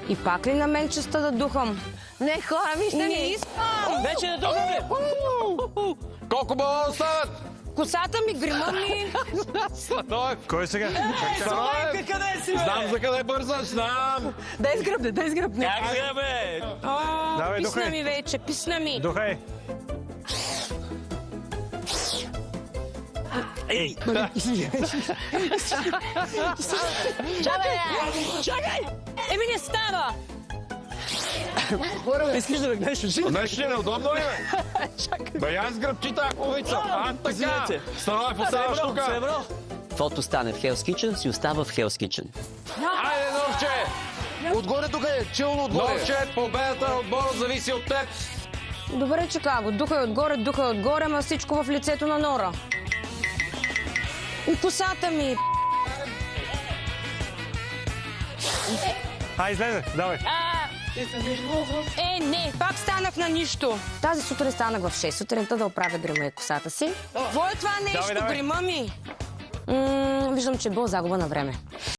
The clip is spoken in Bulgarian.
И пак ли на мен честа да духам? Не, хора, вижте Не ни. искам! Вече не духаме! Колко балона остават? Косата ми, грима ми. Сланоев! Кой сега? Сланоев! Къде си, бе? Знам за къде бързаш, знам! Дай изгръбне, дай изгръбне. Как да, бе? Давай, Писна духай. ми вече, писна ми. Духай. Ей! Чакай! Еми не става! Искаш да ме гледаш очи? Знаеш ли, неудобно ли бе? Бе, я сгръбчи тази хубавица. Така. извинете. Сланоев, оставаш тук. Сребро! Каквото стане в Hell's Kitchen, си остава в Hell's Kitchen. Айде, Норче! Отгоре тук е, челно отгоре. Норче, победата на отбора зависи от теб. Добре, Чикаго, духай отгоре, ама всичко в лицето на Нора. И косата ми. Излезе, давай. Не, пак станах на нищо. Тази сутрин станах в 6 сутринта да оправя грима и косата си. Какво е това нещо, Давай. грима ми? Виждам, че е било загуба на време.